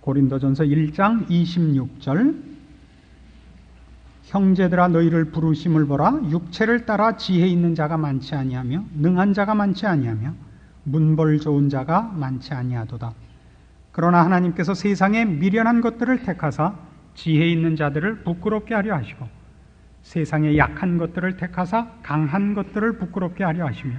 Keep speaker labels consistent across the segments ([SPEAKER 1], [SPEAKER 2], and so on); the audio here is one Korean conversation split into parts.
[SPEAKER 1] 고린도전서 1장 26절 형제들아 너희를 부르심을 보라. 육체를 따라 지혜 있는 자가 많지 아니하며 능한 자가 많지 아니하며 문벌 좋은 자가 많지 아니하도다. 그러나 하나님께서 세상의 미련한 것들을 택하사 지혜 있는 자들을 부끄럽게 하려 하시고 세상의 약한 것들을 택하사 강한 것들을 부끄럽게 하려 하시며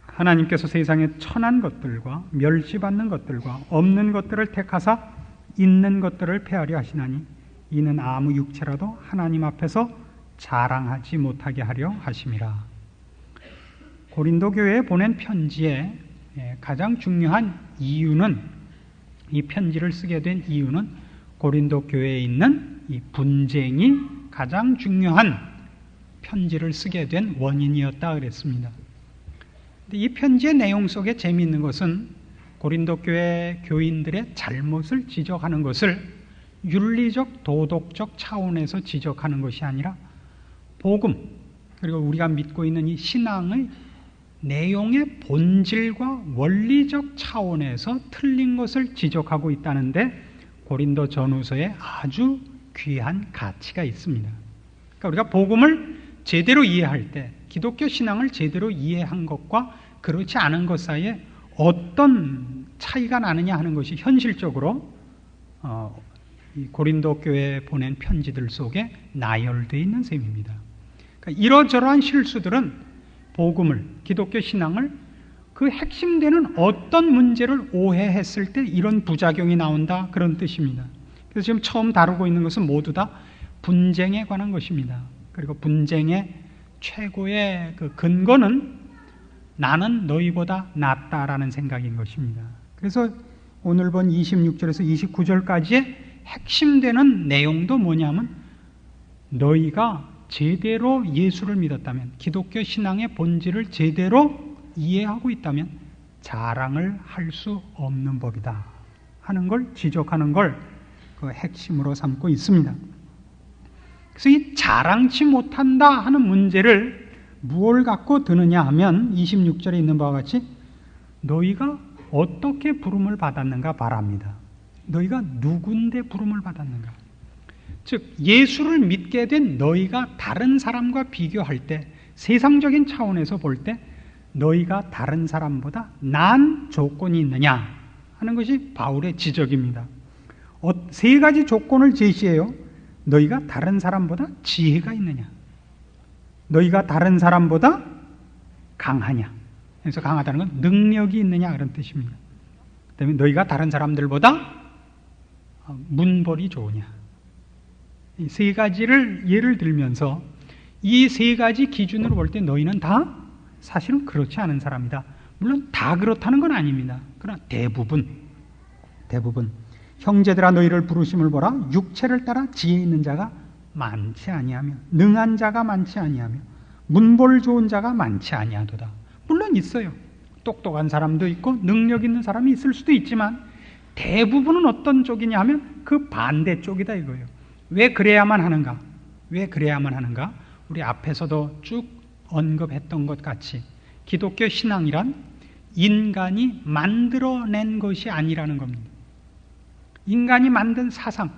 [SPEAKER 1] 하나님께서 세상의 천한 것들과 멸시받는 것들과 없는 것들을 택하사 있는 것들을 폐하려 하시나니 이는 아무 육체라도 하나님 앞에서 자랑하지 못하게 하려 하심이라. 고린도 교회에 보낸 편지의 가장 중요한 이유는, 이 편지를 쓰게 된 이유는 고린도 교회에 있는 이 분쟁이 가장 중요한 편지를 쓰게 된 원인이었다 그랬습니다. 이 편지의 내용 속에 재미있는 것은 고린도 교회 교인들의 잘못을 지적하는 것을 윤리적 도덕적 차원에서 지적하는 것이 아니라 복음, 그리고 우리가 믿고 있는 이 신앙의 내용의 본질과 원리적 차원에서 틀린 것을 지적하고 있다는데 고린도 전후서에 아주 귀한 가치가 있습니다. 그러니까 우리가 복음을 제대로 이해할 때, 기독교 신앙을 제대로 이해한 것과 그렇지 않은 것 사이에 어떤 차이가 나느냐 하는 것이 현실적으로 이 고린도 교회에 보낸 편지들 속에 나열되어 있는 셈입니다. 그러니까 이러저러한 실수들은 복음을, 기독교 신앙을 그 핵심되는 어떤 문제를 오해했을 때 이런 부작용이 나온다, 그런 뜻입니다. 그래서 지금 처음 다루고 있는 것은 모두 다 분쟁에 관한 것입니다. 그리고 분쟁의 최고의 그 근거는 나는 너희보다 낫다라는 생각인 것입니다. 그래서 오늘 본 26절에서 29절까지의 핵심되는 내용도 뭐냐면 너희가 제대로 예수를 믿었다면, 기독교 신앙의 본질을 제대로 이해하고 있다면 자랑을 할 수 없는 법이다 하는 걸 지적하는 걸 그 핵심으로 삼고 있습니다. 그래서 이 자랑치 못한다 하는 문제를 무엇을 갖고 드느냐 하면 26절에 있는 바와 같이 너희가 어떻게 부름을 받았는가 말합니다. 너희가 누군데 부름을 받았는가? 즉 예수를 믿게 된 너희가 다른 사람과 비교할 때, 세상적인 차원에서 볼 때 너희가 다른 사람보다 나은 조건이 있느냐 하는 것이 바울의 지적입니다. 세 가지 조건을 제시해요. 너희가 다른 사람보다 지혜가 있느냐, 너희가 다른 사람보다 강하냐, 그래서 강하다는 건 능력이 있느냐 그런 뜻입니다. 그다음에 너희가 다른 사람들보다 문벌이 좋으냐. 이 세 가지를 예를 들면서 이 세 가지 기준으로 볼 때 너희는 다 사실은 그렇지 않은 사람이다. 물론 다 그렇다는 건 아닙니다. 그러나 대부분 형제들아 너희를 부르심을 보라. 육체를 따라 지혜 있는 자가 많지 아니하며 능한 자가 많지 아니하며 문벌 좋은 자가 많지 아니하도다. 물론 있어요. 똑똑한 사람도 있고 능력 있는 사람이 있을 수도 있지만 대부분은 어떤 쪽이냐 하면 그 반대쪽이다 이거예요. 왜 그래야만 하는가? 왜 그래야만 하는가? 우리 앞에서도 쭉 언급했던 것 같이 기독교 신앙이란 인간이 만들어낸 것이 아니라는 겁니다. 인간이 만든 사상,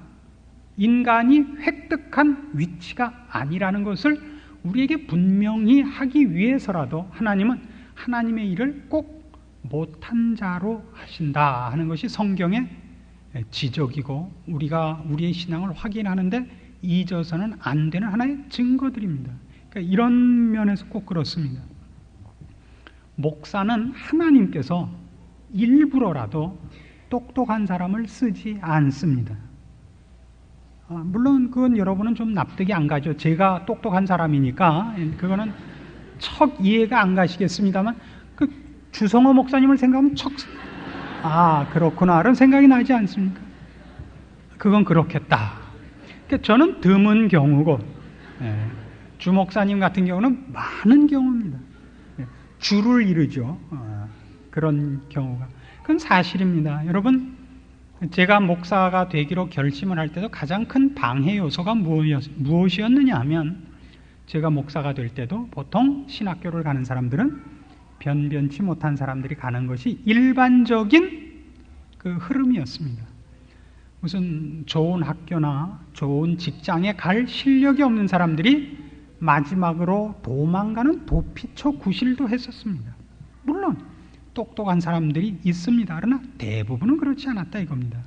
[SPEAKER 1] 인간이 획득한 위치가 아니라는 것을 우리에게 분명히 하기 위해서라도 하나님은 하나님의 일을 꼭 못한 자로 하신다 하는 것이 성경의 지적이고 우리가 우리의 신앙을 확인하는데 잊어서는 안 되는 하나의 증거들입니다. 그러니까 이런 면에서 꼭 그렇습니다. 목사는 하나님께서 일부러라도 똑똑한 사람을 쓰지 않습니다. 물론 그건 여러분은 좀 납득이 안 가죠. 제가 똑똑한 사람이니까 그거는 척 이해가 안 가시겠습니다만 그 주성호 목사님을 생각하면 그렇구나 이런 생각이 나지 않습니까? 그건 그렇겠다. 그러니까 저는 드문 경우고 주 목사님 같은 경우는 많은 경우입니다. 주를 이루죠. 그런 경우가. 그건 사실입니다. 여러분, 제가 목사가 되기로 결심을 할 때도 가장 큰 방해 요소가 무엇이었느냐 하면 제가 목사가 될 때도 보통 신학교를 가는 사람들은 변변치 못한 사람들이 가는 것이 일반적인 그 흐름이었습니다. 무슨 좋은 학교나 좋은 직장에 갈 실력이 없는 사람들이 마지막으로 도망가는 도피처 구실도 했었습니다. 물론 똑똑한 사람들이 있습니다. 그러나 대부분은 그렇지 않았다 이겁니다.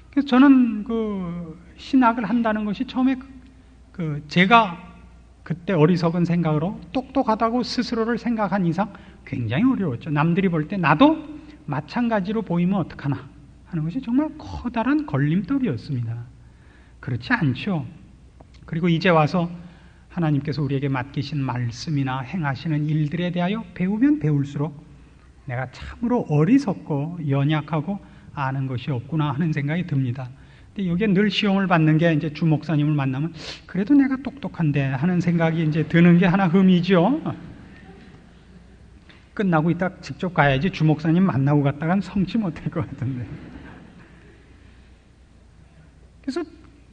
[SPEAKER 1] 그래서 저는 신학을 한다는 것이 처음에 제가 그때 어리석은 생각으로 똑똑하다고 스스로를 생각한 이상 굉장히 어려웠죠. 남들이 볼 때 나도 마찬가지로 보이면 어떡하나 하는 것이 정말 커다란 걸림돌이었습니다. 그렇지 않죠. 그리고 이제 와서 하나님께서 우리에게 맡기신 말씀이나 행하시는 일들에 대하여 배우면 배울수록 내가 참으로 어리석고 연약하고 아는 것이 없구나 하는 생각이 듭니다. 근데 여기에 늘 시험을 받는 게 이제 주 목사님을 만나면 그래도 내가 똑똑한데 하는 생각이 이제 드는 게 하나 흠이죠. 끝나고 이따 직접 가야지 주 목사님 만나고 갔다간 성취 못할 것 같은데. 그래서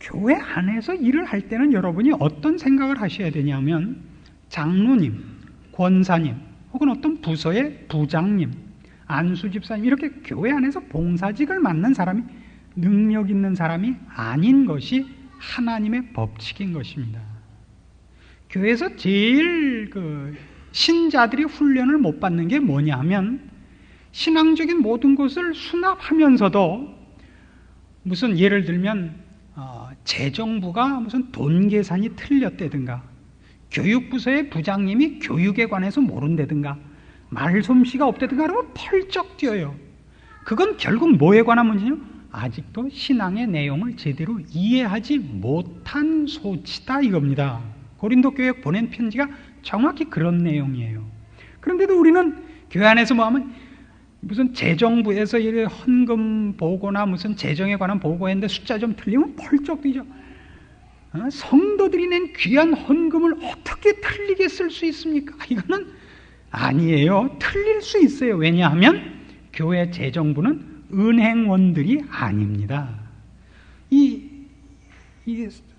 [SPEAKER 1] 교회 안에서 일을 할 때는 여러분이 어떤 생각을 하셔야 되냐면 장로님, 권사님 혹은 어떤 부서의 부장님, 안수집사님 이렇게 교회 안에서 봉사직을 맡는 사람이 능력 있는 사람이 아닌 것이 하나님의 법칙인 것입니다. 교회에서 제일 신자들이 훈련을 못 받는 게 뭐냐 하면 신앙적인 모든 것을 수납하면서도 무슨 예를 들면 재정부가 무슨 돈 계산이 틀렸다든가 교육부서의 부장님이 교육에 관해서 모른다든가 말솜씨가 없다든가 그러면 펄쩍 뛰어요. 그건 결국 뭐에 관한 문제냐? 아직도 신앙의 내용을 제대로 이해하지 못한 소치다 이겁니다. 고린도 교회에 보낸 편지가 정확히 그런 내용이에요. 그런데도 우리는 교회 안에서 뭐 하면 무슨 재정부에서 헌금 보고나 무슨 재정에 관한 보고했는데 숫자 좀 틀리면 펄쩍 뛰죠. 성도들이 낸 귀한 헌금을 어떻게 틀리게 쓸 수 있습니까? 이거는 아니에요. 틀릴 수 있어요. 왜냐하면 교회 재정부는 은행원들이 아닙니다. 이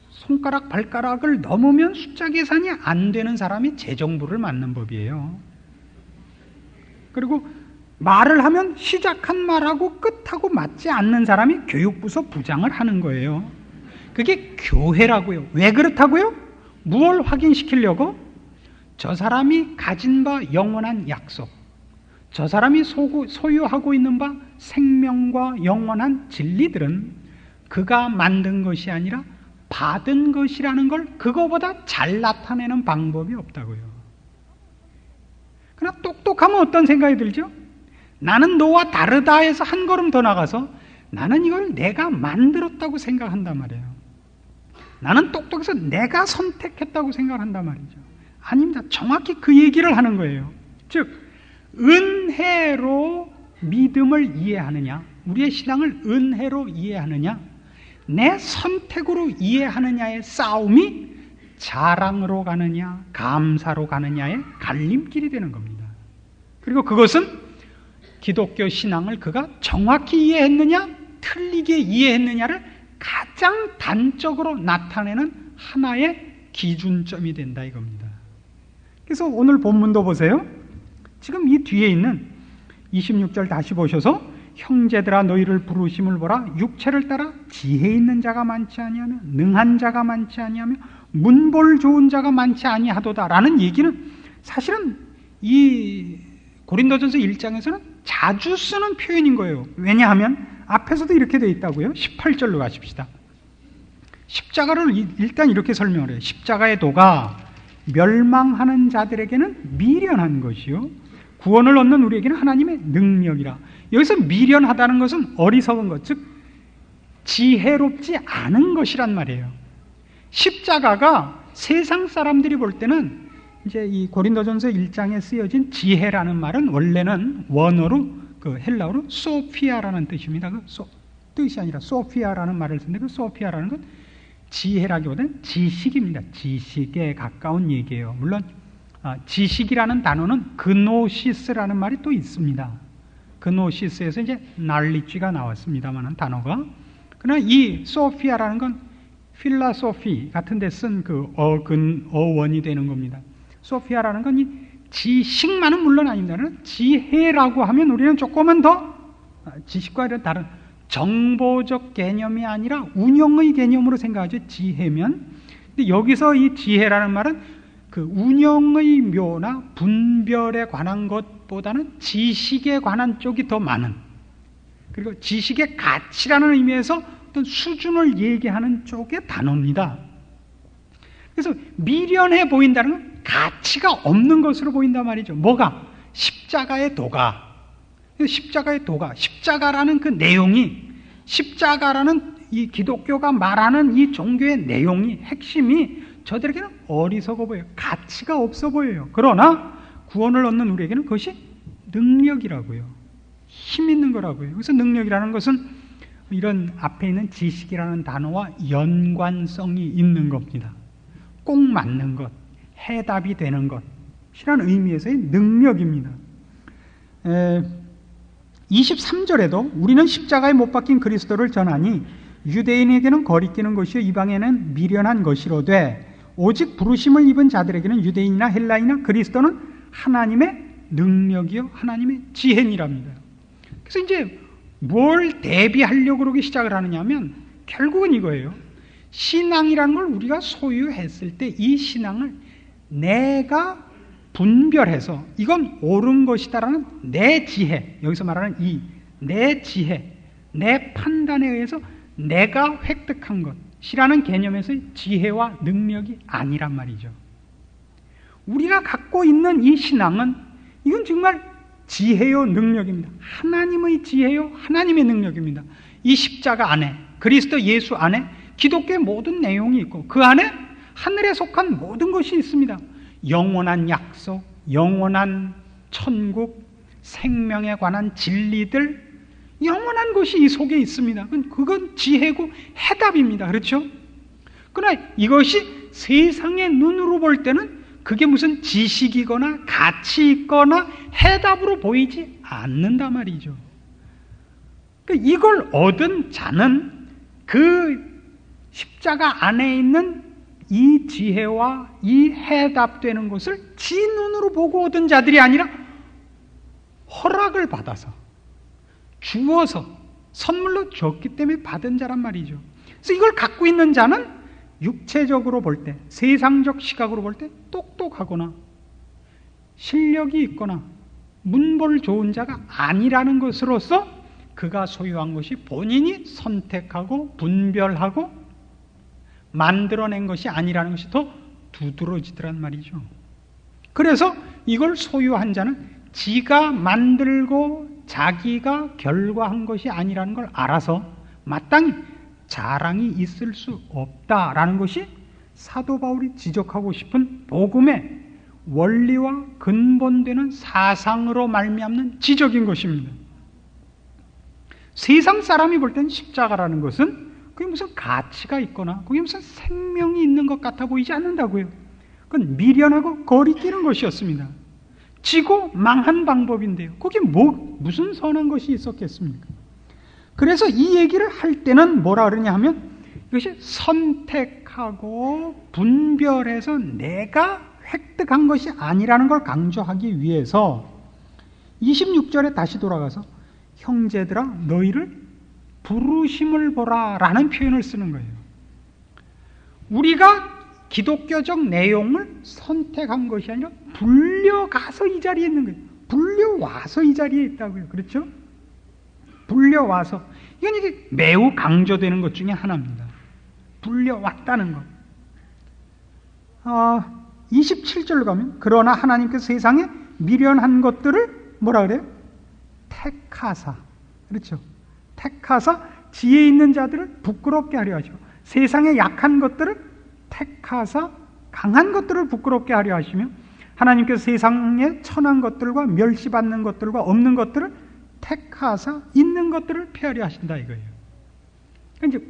[SPEAKER 1] 손가락 발가락을 넘으면 숫자 계산이 안 되는 사람이 재정부를 맡는 법이에요. 그리고 말을 하면 시작한 말하고 끝하고 맞지 않는 사람이 교육부서 부장을 하는 거예요. 그게 교회라고요. 왜 그렇다고요? 무엇을 확인시키려고? 저 사람이 가진 바 영원한 약속, 저 사람이 소유하고 있는 바 생명과 영원한 진리들은 그가 만든 것이 아니라 받은 것이라는 걸 그거보다 잘 나타내는 방법이 없다고요. 그러나 똑똑하면 어떤 생각이 들죠? 나는 너와 다르다 해서 한 걸음 더 나가서 나는 이걸 내가 만들었다고 생각한단 말이에요. 나는 똑똑해서 내가 선택했다고 생각한단 말이죠. 아닙니다. 정확히 그 얘기를 하는 거예요. 즉 은혜로 믿음을 이해하느냐, 우리의 신앙을 은혜로 이해하느냐, 내 선택으로 이해하느냐의 싸움이 자랑으로 가느냐 감사로 가느냐의 갈림길이 되는 겁니다. 그리고 그것은 기독교 신앙을 그가 정확히 이해했느냐 틀리게 이해했느냐를 가장 단적으로 나타내는 하나의 기준점이 된다 이겁니다. 그래서 오늘 본문도 보세요. 지금 이 뒤에 있는 26절 다시 보셔서 형제들아 너희를 부르심을 보라. 육체를 따라 지혜 있는 자가 많지 아니하며 능한 자가 많지 아니하며 문볼 좋은 자가 많지 아니하도다 라는 얘기는 사실은 이 고린도전서 1장에서는 자주 쓰는 표현인 거예요. 왜냐하면 앞에서도 이렇게 되어 있다고요. 18절로 가십시다. 십자가를 일단 이렇게 설명을 해요. 십자가의 도가 멸망하는 자들에게는 미련한 것이요 구원을 얻는 우리에게는 하나님의 능력이라. 여기서 미련하다는 것은 어리석은 것, 즉 지혜롭지 않은 것이란 말이에요. 십자가가 세상 사람들이 볼 때는 이제 이 고린도전서 1장에 쓰여진 지혜라는 말은 원래는 원어로 헬라어로 소피아라는 뜻입니다. 뜻이 아니라 소피아라는 말을 쓰는데 그 소피아라는 건 지혜라기보다는 지식입니다. 지식에 가까운 얘기예요. 물론 지식이라는 단어는 그노시스라는 말이 또 있습니다. 그노시스에서 이제 knowledge가 나왔습니다만 단어가. 그러나 이 소피아라는 건 필라소피 같은 데 쓴 그 어원이 되는 겁니다. 소피아라는 건 이 지식만은 물론 아닙니다. 지혜라고 하면 우리는 조금은 더 지식과 다른 정보적 개념이 아니라 운영의 개념으로 생각하죠. 지혜면. 근데 여기서 이 지혜라는 말은 그 운영의 묘나 분별에 관한 것보다는 지식에 관한 쪽이 더 많은, 그리고 지식의 가치라는 의미에서 어떤 수준을 얘기하는 쪽의 단어입니다. 그래서 미련해 보인다는 건 가치가 없는 것으로 보인단 말이죠. 뭐가? 십자가의 도가. 십자가의 도가, 십자가라는 그 내용이, 십자가라는 이 기독교가 말하는 이 종교의 내용이, 핵심이 저들에게는 어리석어 보여요. 가치가 없어 보여요. 그러나 구원을 얻는 우리에게는 그것이 능력이라고요. 힘 있는 거라고요. 그래서 능력이라는 것은 이런 앞에 있는 지식이라는 단어와 연관성이 있는 겁니다. 꼭 맞는 것, 해답이 되는 것이라는 의미에서의 능력입니다. 23절에도 우리는 십자가에 못 박힌 그리스도를 전하니 유대인에게는 거리끼는 것이요 이방에는 미련한 것이로되 오직 부르심을 입은 자들에게는 유대인이나 헬라인이나 그리스도는 하나님의 능력이요 하나님의 지혜니랍니다. 그래서 이제 뭘 대비하려고 그러기 시작을 하느냐 하면 결국은 이거예요. 신앙이라는 걸 우리가 소유했을 때 이 신앙을 내가 분별해서 이건 옳은 것이다라는 내 지혜, 여기서 말하는 이 내 지혜, 내 판단에 의해서 내가 획득한 것이라는 개념에서의 지혜와 능력이 아니란 말이죠. 우리가 갖고 있는 이 신앙은 이건 정말 지혜요 능력입니다. 하나님의 지혜요 하나님의 능력입니다. 이 십자가 안에, 그리스도 예수 안에 기독교의 모든 내용이 있고 그 안에 하늘에 속한 모든 것이 있습니다. 영원한 약속, 영원한 천국, 생명에 관한 진리들, 영원한 것이 이 속에 있습니다. 그건 지혜고 해답입니다. 그렇죠? 그러나 이것이 세상의 눈으로 볼 때는 그게 무슨 지식이거나 가치 있거나 해답으로 보이지 않는단 말이죠. 이걸 얻은 자는 그 십자가 안에 있는 이 지혜와 이 해답되는 것을 지 눈으로 보고 얻은 자들이 아니라 허락을 받아서 주어서 선물로 줬기 때문에 받은 자란 말이죠. 그래서 이걸 갖고 있는 자는 육체적으로 볼 때, 세상적 시각으로 볼 때 똑똑하거나 실력이 있거나 문벌 좋은 자가 아니라는 것으로서 그가 소유한 것이 본인이 선택하고 분별하고 만들어낸 것이 아니라는 것이 더 두드러지더란 말이죠. 그래서 이걸 소유한 자는 지가 만들고 자기가 결과한 것이 아니라는 걸 알아서 마땅히 자랑이 있을 수 없다라는 것이 사도 바울이 지적하고 싶은 복음의 원리와 근본되는 사상으로 말미암는 지적인 것입니다. 세상 사람이 볼 때는 십자가라는 것은 그게 무슨 가치가 있거나 그게 무슨 생명이 있는 것 같아 보이지 않는다고요. 그건 미련하고 거리끼는 것이었습니다. 지고 망한 방법인데요. 거기에 무슨 선한 것이 있었겠습니까? 그래서 이 얘기를 할 때는 뭐라 그러냐 하면 이것이 선택하고 분별해서 내가 획득한 것이 아니라는 걸 강조하기 위해서 26절에 다시 돌아가서 형제들아 너희를 부르심을 보라 라는 표현을 쓰는 거예요. 우리가 기독교적 내용을 선택한 것이 아니라 불려가서 이 자리에 있는 거예요. 불려와서 이 자리에 있다고요. 그렇죠? 불려와서. 이건 이게 매우 강조되는 것 중에 하나입니다. 불려왔다는 것. 27절로 가면 그러나 하나님께서 세상에 미련한 것들을 뭐라 그래요? 택하사. 그렇죠? 택하사 지혜 있는 자들을 부끄럽게 하려 하시고 세상에 약한 것들을 택하사 강한 것들을 부끄럽게 하려 하시며 하나님께서 세상에 천한 것들과 멸시받는 것들과 없는 것들을 택하사 있는 것들을 폐하려 하신다 이거예요. 이제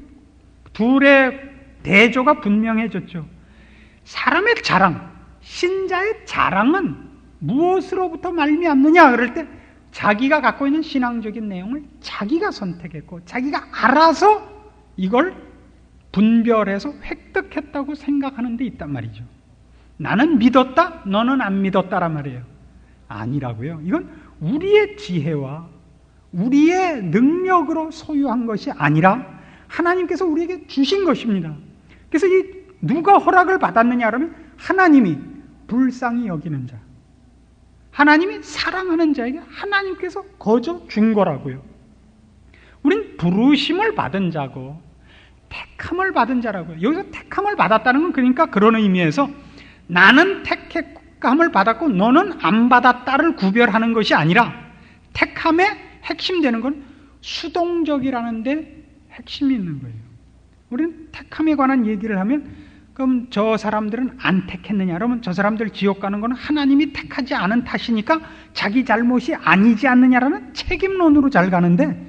[SPEAKER 1] 둘의 대조가 분명해졌죠. 사람의 자랑, 신자의 자랑은 무엇으로부터 말미암느냐 그럴 때 자기가 갖고 있는 신앙적인 내용을 자기가 선택했고 자기가 알아서 이걸 분별해서 획득했다고 생각하는 데 있단 말이죠. 나는 믿었다, 너는 안 믿었다란 말이에요. 아니라고요. 이건 우리의 지혜와 우리의 능력으로 소유한 것이 아니라 하나님께서 우리에게 주신 것입니다. 그래서 이 누가 허락을 받았느냐 그러면 하나님이 불쌍히 여기는 자, 하나님이 사랑하는 자에게 하나님께서 거저 준 거라고요. 우린 부르심을 받은 자고 택함을 받은 자라고요. 여기서 택함을 받았다는 건 그러니까 그런 의미에서 나는 택함을 받았고 너는 안 받았다를 구별하는 것이 아니라 택함의 핵심되는 건 수동적이라는 데 핵심이 있는 거예요. 우리는 택함에 관한 얘기를 하면 그럼 저 사람들은 안 택했느냐 그러면 저 사람들 지옥 가는 건 하나님이 택하지 않은 탓이니까 자기 잘못이 아니지 않느냐라는 책임론으로 잘 가는데,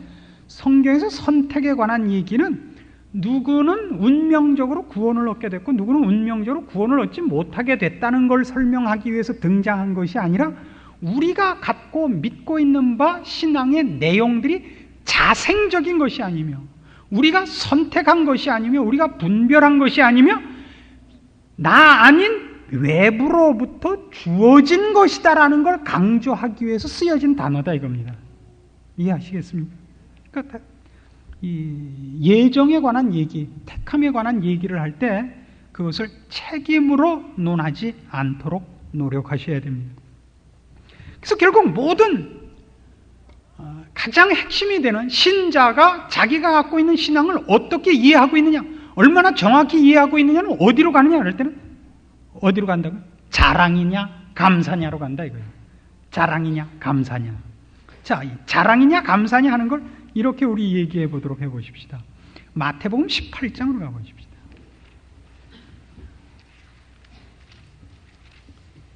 [SPEAKER 1] 성경에서 선택에 관한 얘기는 누구는 운명적으로 구원을 얻게 됐고 누구는 운명적으로 구원을 얻지 못하게 됐다는 걸 설명하기 위해서 등장한 것이 아니라 우리가 갖고 믿고 있는 바 신앙의 내용들이 자생적인 것이 아니며 우리가 선택한 것이 아니며 우리가 분별한 것이 아니며 나 아닌 외부로부터 주어진 것이다라는 걸 강조하기 위해서 쓰여진 단어다 이겁니다. 이해하시겠습니까? 그러니까 이 예정에 관한 얘기, 택함에 관한 얘기를 할 때 그것을 책임으로 논하지 않도록 노력하셔야 됩니다. 그래서 결국 모든 가장 핵심이 되는 신자가 자기가 갖고 있는 신앙을 어떻게 이해하고 있느냐, 얼마나 정확히 이해하고 있느냐는 어디로 가느냐 그럴 때는 어디로 간다고? 자랑이냐 감사냐로 간다 이거예요. 자랑이냐 감사냐. 자, 이 자랑이냐 감사냐 하는 걸 이렇게 우리 얘기해 보도록 해 보십시다. 마태복음 18장으로 가 보십시다.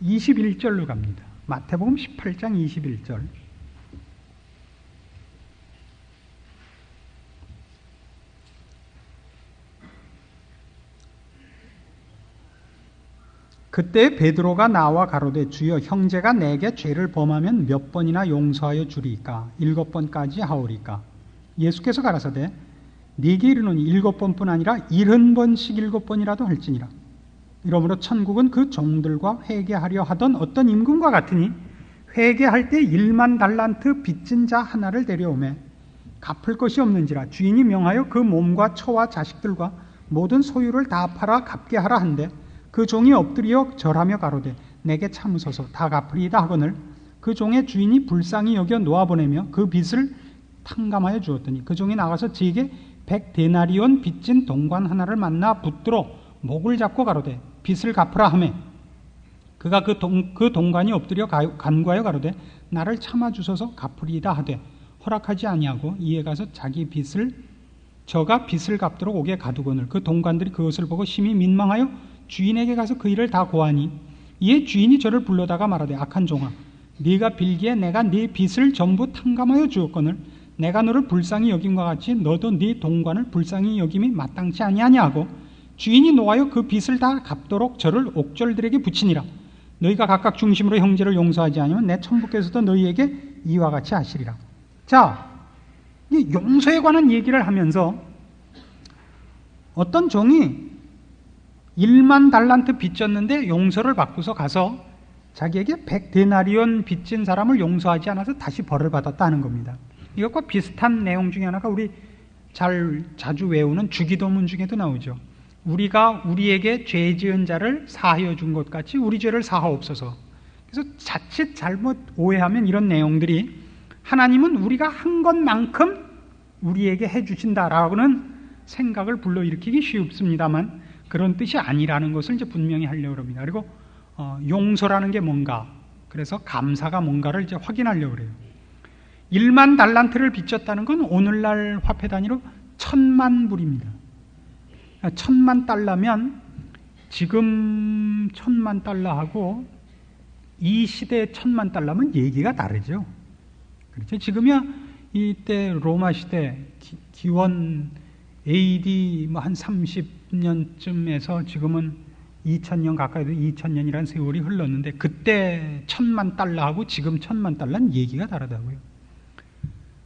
[SPEAKER 1] 21절로 갑니다. 마태복음 18장 21절. 그때 베드로가 나와 가로되 주여 형제가 내게 죄를 범하면 몇 번이나 용서하여 주리이까? 7번까지 하오리까? 예수께서 가라사대 네게 이르노니 7번뿐 아니라 70번씩 7번이라도 할지니라. 이러므로 천국은 그 종들과 회개하려 하던 어떤 임금과 같으니 회개할 때 1만 달란트 빚진 자 하나를 데려오매 갚을 것이 없는지라 주인이 명하여 그 몸과 처와 자식들과 모든 소유를 다 팔아 갚게 하라 한데 그 종이 엎드려 절하며 가로되 내게 참으소서 다 갚으리이다 하거늘 그 종의 주인이 불쌍히 여겨 놓아보내며 그 빚을 탕감하여 주었더니 그 종이 나가서 저에게 100데나리온 빚진 동관 하나를 만나 붙들어 목을 잡고 가로되 빚을 갚으라 하매 그가 그 동관이 엎드려 간구하여 가로되 나를 참아주소서 갚으리이다 하되 허락하지 아니하고 이에 가서 자기 빚을 저가 빚을 갚도록 옥에 가두거늘 그 동관들이 그것을 보고 심히 민망하여 주인에게 가서 그 일을 다 고하니 이에 주인이 저를 불러다가 말하되 악한 종아 네가 빌기에 내가 네 빚을 전부 탕감하여 주었거늘 내가 너를 불쌍히 여김과 같이 너도 네 동관을 불쌍히 여김이 마땅치 아니하냐 하고 주인이 노하여 그 빚을 다 갚도록 저를 옥졸들에게 붙이니라. 너희가 각각 중심으로 형제를 용서하지 않으면 내 천부께서도 너희에게 이와 같이 하시리라. 자, 이 용서에 관한 얘기를 하면서 어떤 종이 1만 달란트 빚졌는데 용서를 받고서 가서 자기에게 100데나리온 빚진 사람을 용서하지 않아서 다시 벌을 받았다 하는 겁니다. 이것과 비슷한 내용 중에 하나가 우리 자주 외우는 주기도문 중에도 나오죠. 우리가 우리에게 죄 지은 자를 사하여 준 것 같이 우리 죄를 사하옵소서. 그래서 자칫 잘못 오해하면 이런 내용들이 하나님은 우리가 한 것만큼 우리에게 해주신다라고는 생각을 불러일으키기 쉽습니다만 그런 뜻이 아니라는 것을 이제 분명히 하려고 합니다. 그리고 용서라는 게 뭔가, 그래서 감사가 뭔가를 이제 확인하려고 그래요. 1만 달란트를 빚졌다는 건 오늘날 화폐 단위로 1000만 불입니다. 1000만 달러면 지금 1000만 달러하고 이 시대의 1000만 달러면 얘기가 다르죠. 그렇죠. 지금이야 이때 로마 시대 기원 AD 한 30년쯤에서 지금은 2000년 가까이 2000년이라는 세월이 흘렀는데 그때 1000만 달러하고 지금 1000만 달러는 얘기가 다르다고요.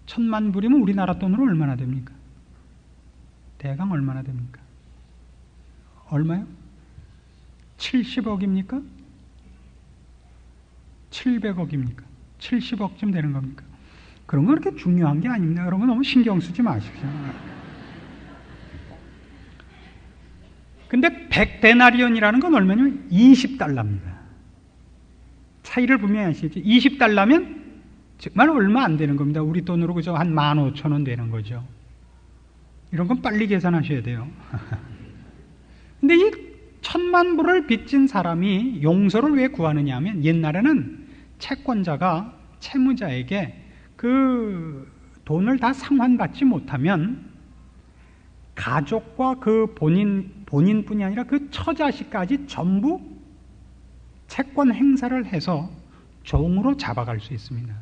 [SPEAKER 1] 1000만 불이면 우리나라 돈으로 얼마나 됩니까? 대강 얼마나 됩니까? 얼마요? 70억입니까? 700억입니까? 70억쯤 되는 겁니까? 그런 건 그렇게 중요한 게 아닙니다. 그런 거 너무 신경 쓰지 마십시오. 근데 100데나리온이라는 건 얼마냐면 20달러입니다. 차이를 분명히 아시죠? 20달러면 정말 얼마 안 되는 겁니다. 우리 돈으로 그저 한 15,000원 되는 거죠. 이런 건 빨리 계산하셔야 돼요. 근데 이 1,000만 불을 빚진 사람이 용서를 왜 구하느냐 하면, 옛날에는 채권자가 채무자에게 그 돈을 다 상환받지 못하면 가족과 그 본인뿐이 아니라 그 처자식까지 전부 채권 행사를 해서 종으로 잡아갈 수 있습니다.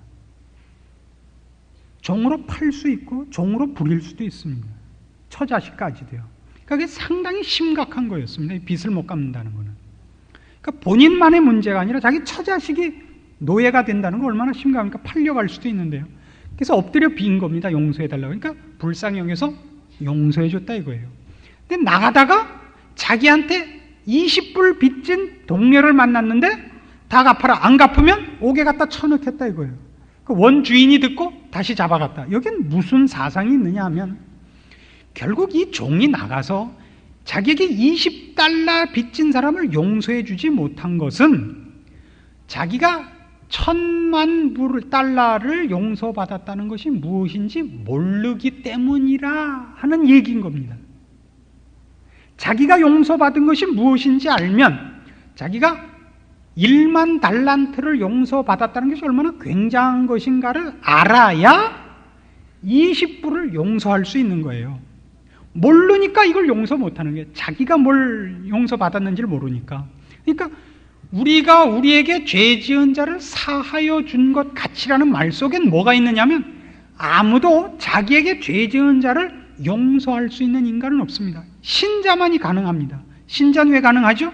[SPEAKER 1] 종으로 팔 수 있고 종으로 부릴 수도 있습니다. 처자식까지도요. 그러니까 그게 상당히 심각한 거였습니다. 빚을 못 갚는다는 거는. 그러니까 본인만의 문제가 아니라 자기 처자식이 노예가 된다는 거 얼마나 심각합니까? 팔려갈 수도 있는데요. 그래서 엎드려 빈 겁니다. 용서해달라고. 그러니까 불쌍히 여겨서 용서해줬다 이거예요. 근데 나가다가 자기한테 20불 빚진 동료를 만났는데 다 갚아라. 안 갚으면 옥에 갖다 쳐넣겠다 이거예요. 그 원주인이 듣고 다시 잡아갔다. 여긴 무슨 사상이 있느냐 하면, 결국 이 종이 나가서 자기에게 20달러 빚진 사람을 용서해 주지 못한 것은 자기가 1,000만 달러를 용서받았다는 것이 무엇인지 모르기 때문이라 하는 얘기인 겁니다. 자기가 용서받은 것이 무엇인지 알면, 자기가 1만 달란트를 용서받았다는 것이 얼마나 굉장한 것인가를 알아야 20불을 용서할 수 있는 거예요. 모르니까 이걸 용서 못하는 거예요. 자기가 뭘 용서받았는지를 모르니까. 그러니까 우리가 우리에게 죄 지은 자를 사하여 준 것 같이라는 말 속엔 뭐가 있느냐면, 아무도 자기에게 죄 지은 자를 용서할 수 있는 인간은 없습니다. 신자만이 가능합니다. 신자는 왜 가능하죠?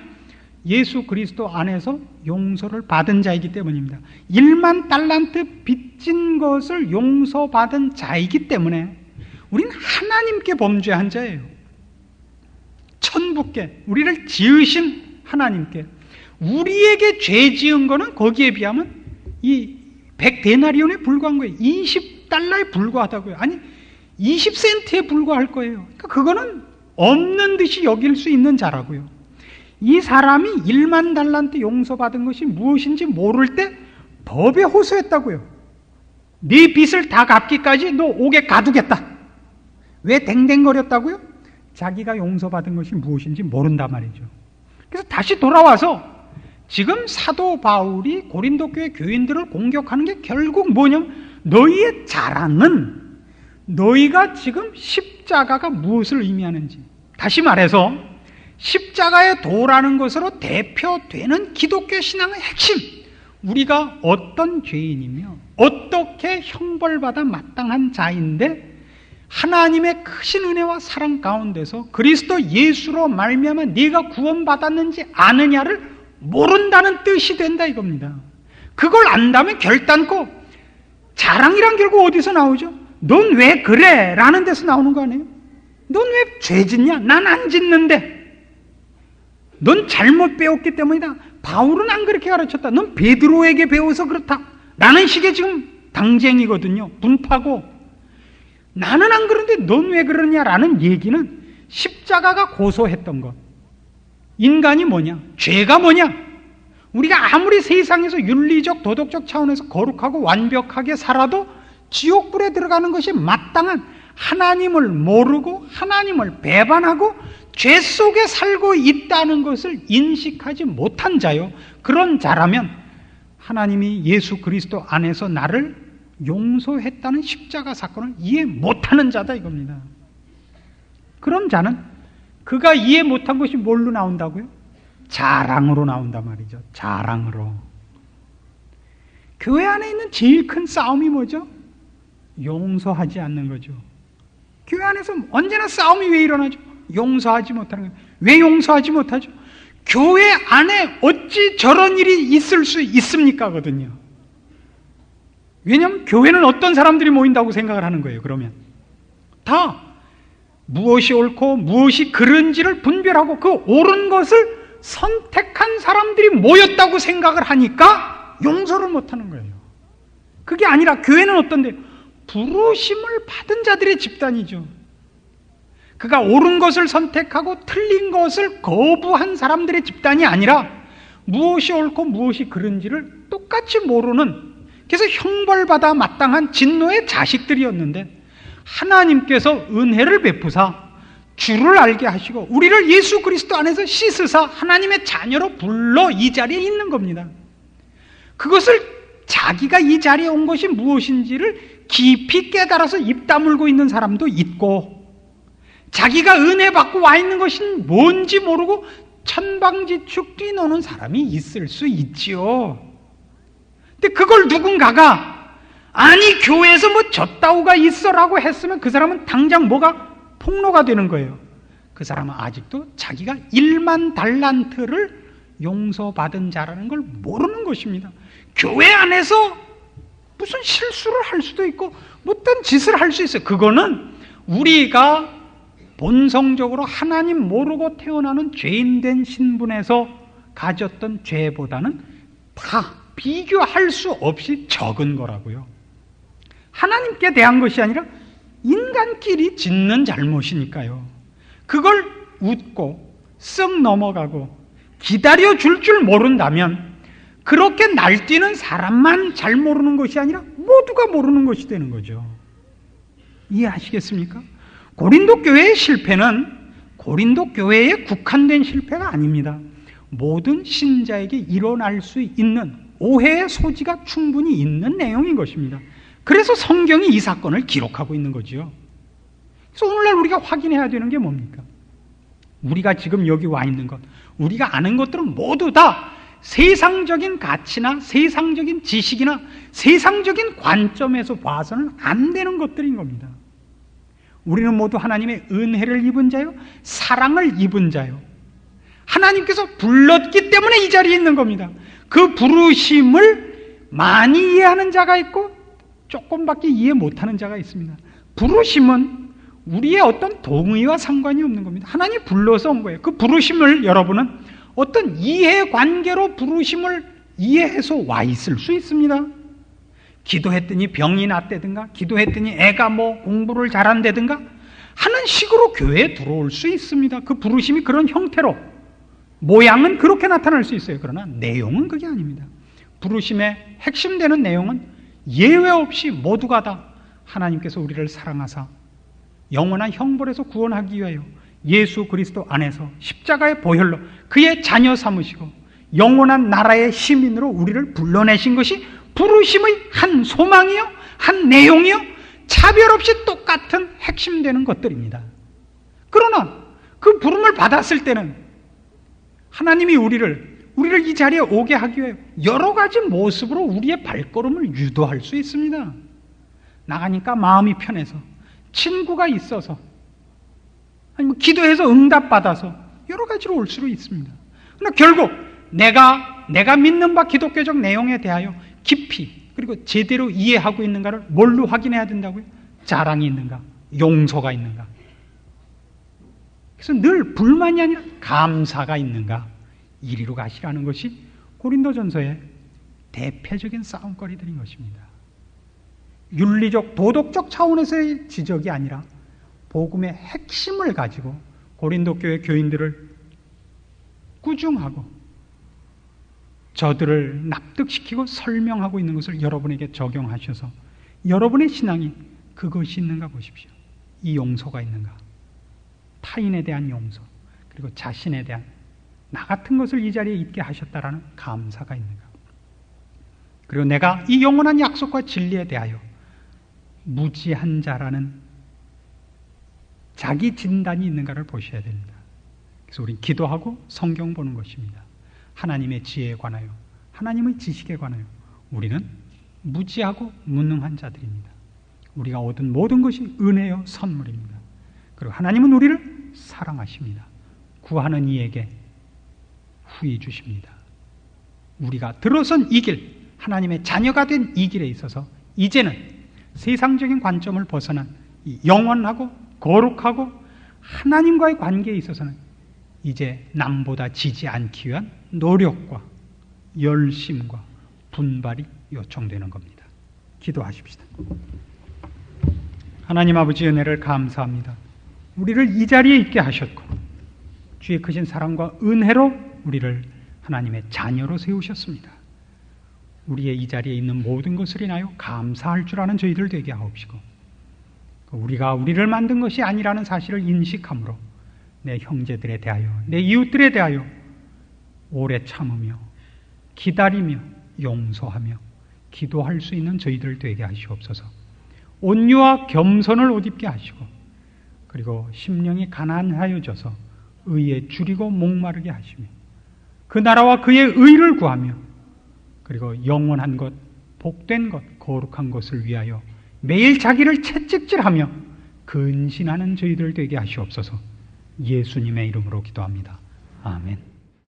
[SPEAKER 1] 예수 그리스도 안에서 용서를 받은 자이기 때문입니다. 1만 달란트 빚진 것을 용서받은 자이기 때문에 우리는 하나님께 범죄한 자예요. 천부께, 우리를 지으신 하나님께. 우리에게 죄 지은 거는 거기에 비하면 이 100데나리온에 불과한 거예요. 20달러에 불과하다고요. 아니 20센트에 불과할 거예요. 그러니까 그거는 없는 듯이 여길 수 있는 자라고요. 이 사람이 1만 달란트 용서받은 것이 무엇인지 모를 때 법에 호소했다고요. 네 빚을 다 갚기까지 너 옥에 가두겠다. 왜 댕댕거렸다고요? 자기가 용서받은 것이 무엇인지 모른단 말이죠. 그래서 다시 돌아와서 지금 사도 바울이 고린도 교회 교인들을 공격하는 게 결국 뭐냐면, 너희의 자랑은 너희가 지금 십자가가 무엇을 의미하는지, 다시 말해서 십자가의 도라는 것으로 대표되는 기독교 신앙의 핵심, 우리가 어떤 죄인이며 어떻게 형벌받아 마땅한 자인데 하나님의 크신 은혜와 사랑 가운데서 그리스도 예수로 말미암아 네가 구원받았는지 아느냐를 모른다는 뜻이 된다 이겁니다. 그걸 안다면 결단코, 자랑이란 결국 어디서 나오죠? 넌 왜 그래? 라는 데서 나오는 거 아니에요? 넌 왜 죄 짓냐? 난 안 짓는데. 넌 잘못 배웠기 때문이다. 바울은 안 그렇게 가르쳤다. 넌 베드로에게 배워서 그렇다. 라는 식의 지금 당쟁이거든요. 분파고. 나는 안 그런데 넌 왜 그러냐라는 얘기는 십자가가 고소했던 것. 인간이 뭐냐? 죄가 뭐냐? 우리가 아무리 세상에서 윤리적 도덕적 차원에서 거룩하고 완벽하게 살아도 지옥불에 들어가는 것이 마땅한, 하나님을 모르고 하나님을 배반하고 죄 속에 살고 있다는 것을 인식하지 못한 자요. 그런 자라면 하나님이 예수 그리스도 안에서 나를 용서했다는 십자가 사건을 이해 못하는 자다 이겁니다. 그런 자는 그가 이해 못한 것이 뭘로 나온다고요? 자랑으로 나온단 말이죠. 자랑으로. 교회 안에 있는 제일 큰 싸움이 뭐죠? 용서하지 않는 거죠. 교회 안에서 언제나 싸움이 왜 일어나죠? 용서하지 못하는 거예요. 왜 용서하지 못하죠? 교회 안에 어찌 저런 일이 있을 수 있습니까? 거든요. 왜냐하면 교회는 어떤 사람들이 모인다고 생각을 하는 거예요. 그러면 다 무엇이 옳고 무엇이 그른지를 분별하고 그 옳은 것을 선택한 사람들이 모였다고 생각을 하니까 용서를 못하는 거예요. 그게 아니라 교회는 어떤데? 부르심을 받은 자들의 집단이죠. 그가 옳은 것을 선택하고 틀린 것을 거부한 사람들의 집단이 아니라 무엇이 옳고 무엇이 그른지를 똑같이 모르는, 그래서 형벌받아 마땅한 진노의 자식들이었는데 하나님께서 은혜를 베푸사 주를 알게 하시고 우리를 예수 그리스도 안에서 씻으사 하나님의 자녀로 불러 이 자리에 있는 겁니다. 그것을 자기가 이 자리에 온 것이 무엇인지를 깊이 깨달아서 입 다물고 있는 사람도 있고, 자기가 은혜 받고 와 있는 것이 뭔지 모르고 천방지축 뛰노는 사람이 있을 수 있지요. 근데 그걸 누군가가 아니 교회에서 뭐 젖다우가 있어라고 했으면 그 사람은 당장 뭐가 폭로가 되는 거예요. 그 사람은 아직도 자기가 1만 달란트를 용서받은 자라는 걸 모르는 것입니다. 교회 안에서 무슨 실수를 할 수도 있고 어떤 짓을 할 수 있어요. 그거는 우리가 본성적으로 하나님 모르고 태어나는 죄인된 신분에서 가졌던 죄보다는 다 비교할 수 없이 적은 거라고요. 하나님께 대한 것이 아니라 인간끼리 짓는 잘못이니까요. 그걸 웃고 쓱 넘어가고 기다려줄 줄 모른다면 그렇게 날뛰는 사람만 잘 모르는 것이 아니라 모두가 모르는 것이 되는 거죠. 이해하시겠습니까? 고린도 교회의 실패는 고린도 교회에 국한된 실패가 아닙니다. 모든 신자에게 일어날 수 있는 오해의 소지가 충분히 있는 내용인 것입니다. 그래서 성경이 이 사건을 기록하고 있는 거죠. 그래서 오늘날 우리가 확인해야 되는 게 뭡니까? 우리가 지금 여기 와 있는 것, 우리가 아는 것들은 모두 다 세상적인 가치나 세상적인 지식이나 세상적인 관점에서 봐서는 안 되는 것들인 겁니다. 우리는 모두 하나님의 은혜를 입은 자요, 사랑을 입은 자요. 하나님께서 불렀기 때문에 이 자리에 있는 겁니다. 그 부르심을 많이 이해하는 자가 있고 조금밖에 이해 못하는 자가 있습니다. 부르심은 우리의 어떤 동의와 상관이 없는 겁니다. 하나님이 불러서 온 거예요. 그 부르심을 여러분은 어떤 이해관계로 부르심을 이해해서 와 있을 수 있습니다. 기도했더니 병이 낫다든가, 기도했더니 애가 뭐 공부를 잘한다든가 하는 식으로 교회에 들어올 수 있습니다. 그 부르심이 그런 형태로, 모양은 그렇게 나타날 수 있어요. 그러나 내용은 그게 아닙니다. 부르심의 핵심되는 내용은 예외 없이 모두가 다 하나님께서 우리를 사랑하사 영원한 형벌에서 구원하기 위하여 예수 그리스도 안에서 십자가의 보혈로 그의 자녀 삼으시고 영원한 나라의 시민으로 우리를 불러내신 것이 부르심의 한 소망이요, 한 내용이요, 차별 없이 똑같은 핵심되는 것들입니다. 그러나 그 부름을 받았을 때는 하나님이 우리를 이 자리에 오게 하기 위해 여러 가지 모습으로 우리의 발걸음을 유도할 수 있습니다. 나가니까 마음이 편해서, 친구가 있어서, 아니면 기도해서 응답받아서 여러 가지로 올 수도 있습니다. 그러나 결국 내가 믿는 바 기독교적 내용에 대하여 깊이 그리고 제대로 이해하고 있는가를 뭘로 확인해야 된다고요? 자랑이 있는가? 용서가 있는가? 그래서 늘 불만이 아니라 감사가 있는가? 이리로 가시라는 것이 고린도전서의 대표적인 싸움거리들인 것입니다. 윤리적, 도덕적 차원에서의 지적이 아니라 복음의 핵심을 가지고 고린도 교회 교인들을 꾸중하고 저들을 납득시키고 설명하고 있는 것을 여러분에게 적용하셔서 여러분의 신앙이 그것이 있는가 보십시오. 이 용서가 있는가? 타인에 대한 용서, 그리고 자신에 대한 나 같은 것을 이 자리에 있게 하셨다라는 감사가 있는가? 그리고 내가 이 영원한 약속과 진리에 대하여 무지한 자라는 자기 진단이 있는가를 보셔야 됩니다. 그래서 우리는 기도하고 성경 보는 것입니다. 하나님의 지혜에 관하여, 하나님의 지식에 관하여 우리는 무지하고 무능한 자들입니다. 우리가 얻은 모든 것이 은혜요 선물입니다. 그리고 하나님은 우리를 사랑하십니다. 구하는 이에게 후히 주십니다. 우리가 들어선 이 길, 하나님의 자녀가 된 이 길에 있어서 이제는 세상적인 관점을 벗어난 이 영원하고 거룩하고 하나님과의 관계에 있어서는 이제 남보다 지지 않기 위한 노력과 열심과 분발이 요청되는 겁니다. 기도하십시다. 하나님 아버지 은혜를 감사합니다. 우리를 이 자리에 있게 하셨고 주의 크신 사랑과 은혜로 우리를 하나님의 자녀로 세우셨습니다. 우리의 이 자리에 있는 모든 것을 인하여 감사할 줄 아는 저희들 되게 하옵시고, 우리가 우리를 만든 것이 아니라는 사실을 인식함으로 내 형제들에 대하여, 내 이웃들에 대하여 오래 참으며 기다리며 용서하며 기도할 수 있는 저희들 되게 하시옵소서. 온유와 겸손을 옷 입게 하시고, 그리고 심령이 가난하여져서 의에 줄이고 목마르게 하시며, 그 나라와 그의 의를 구하며, 그리고 영원한 것, 복된 것, 거룩한 것을 위하여 매일 자기를 채찍질하며 근신하는 저희들 되게 하시옵소서. 예수님의 이름으로 기도합니다. 아멘.